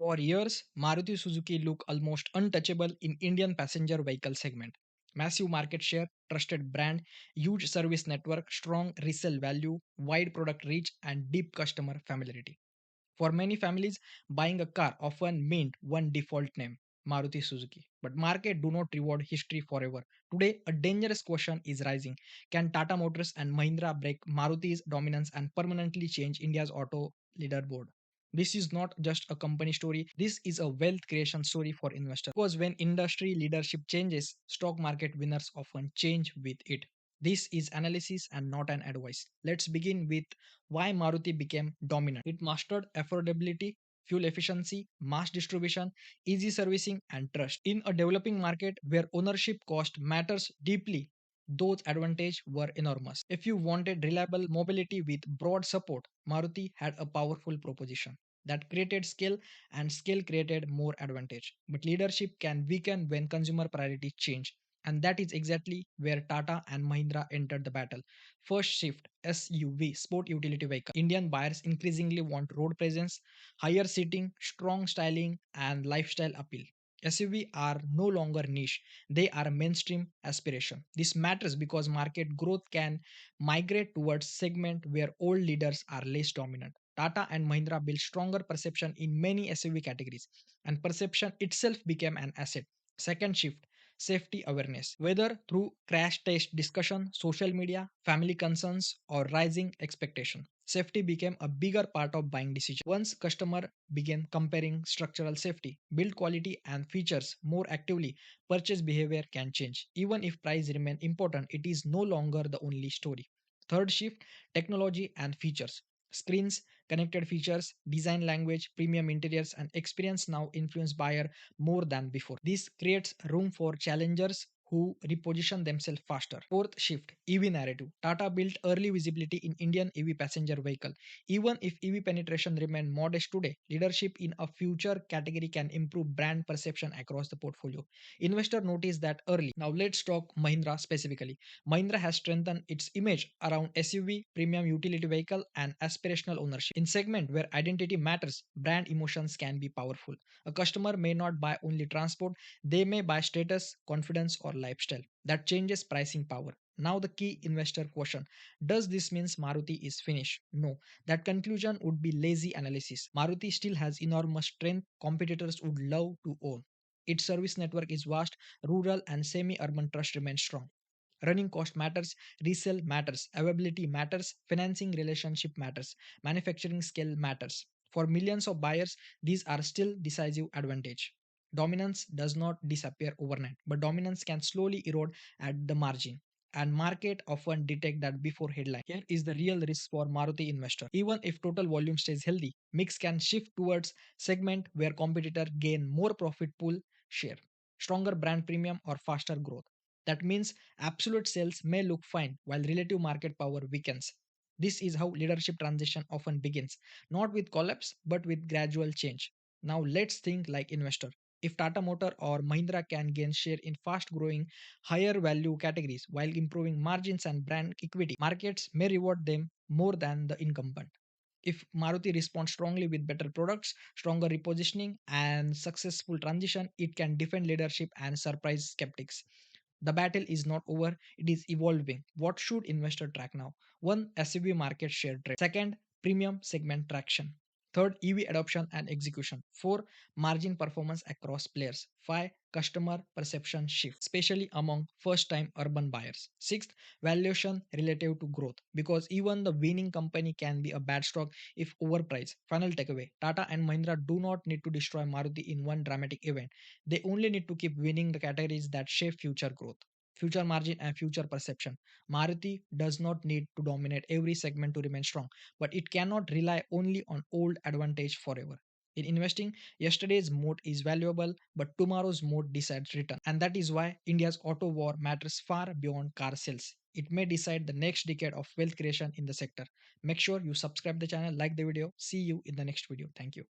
For years, Maruti Suzuki looked almost untouchable in Indian passenger vehicle segment. Massive market share, trusted brand, huge service network, strong resale value, wide product reach, and deep customer familiarity. For many families, buying a car often meant one default name, Maruti Suzuki. But market do not reward history forever. Today, a dangerous question is rising. Can Tata Motors and Mahindra break Maruti's dominance and permanently change India's auto leaderboard? This is not just a company story, this is a wealth creation story for investors. Because when industry leadership changes, stock market winners often change with it. This is analysis and not an advice. Let's begin with why Maruti became dominant. It mastered affordability, fuel efficiency, mass distribution, easy servicing, and trust. In a developing market where ownership cost matters deeply, those advantages were enormous. If you wanted reliable mobility with broad support, Maruti had a powerful proposition that created scale, and scale created more advantage. But leadership can weaken when consumer priorities change. And that is exactly where Tata and Mahindra entered the battle. First shift SUV, sport utility vehicle. Indian buyers increasingly want road presence, higher seating, strong styling, and lifestyle appeal. SUV are no longer niche, they are mainstream aspiration. This matters because market growth can migrate towards segment where old leaders are less dominant. Tata and Mahindra built stronger perception in many SUV categories, and perception itself became an asset. Second shift safety awareness, whether through crash test discussion, social media, family concerns, or rising expectation. Safety became a bigger part of buying decision. Once customer began comparing structural safety, build quality, and features more actively, purchase behavior can change. Even if price remain important, it is no longer the only story. Third shift technology and features. Screens, connected features, design language, premium interiors, and experience now influence buyer more than before. This creates room for challengers who reposition themselves faster. Fourth shift EV narrative. Tata built early visibility in Indian EV passenger vehicle. Even if EV penetration remains modest today, leadership in a future category can improve brand perception across the portfolio. Investor noticed that early. Now let's talk Mahindra specifically. Mahindra has strengthened its image around SUV, premium utility vehicle, and aspirational ownership. In segment where identity matters, brand emotions can be powerful. A customer may not buy only transport, they may buy status, confidence, or lifestyle. That changes pricing power. Now the key investor question. Does this mean Maruti is finished? No. That conclusion would be lazy analysis. Maruti still has enormous strength competitors would love to own. Its service network is vast, rural and semi-urban trust remains strong. Running cost matters, resale matters, availability matters, financing relationship matters, manufacturing scale matters. For millions of buyers, these are still decisive advantage. Dominance does not disappear overnight, but dominance can slowly erode at the margin. And market often detect that before headline. Here is the real risk for Maruti investor. Even if total volume stays healthy, mix can shift towards segment where competitor gain more profit pool share, stronger brand premium or faster growth. That means absolute sales may look fine while relative market power weakens. This is how leadership transition often begins, not with collapse but with gradual change. Now let's think like investor. If Tata Motor or Mahindra can gain share in fast growing, higher value categories while improving margins and brand equity, markets may reward them more than the incumbent. If Maruti responds strongly with better products, stronger repositioning, and successful transition, it can defend leadership and surprise skeptics. The battle is not over, it is evolving. What should investor track now? 1. SUV market share trend. Second, premium segment traction. Third, EV adoption and execution. 4. Margin performance across players. 5. Customer perception shift, especially among first time urban buyers. Sixth, valuation relative to growth. Because even the winning company can be a bad stock if overpriced. Final takeaway Tata and Mahindra do not need to destroy Maruti in one dramatic event. They only need to keep winning the categories that shape future growth, future margin, and future perception. Maruti does not need to dominate every segment to remain strong, but it cannot rely only on old advantage forever. In investing, yesterday's moat is valuable, but tomorrow's moat decides return. And that is why India's auto war matters far beyond car sales. It may decide the next decade of wealth creation in the sector. Make sure you subscribe the channel, like the video. See you in the next video. Thank you.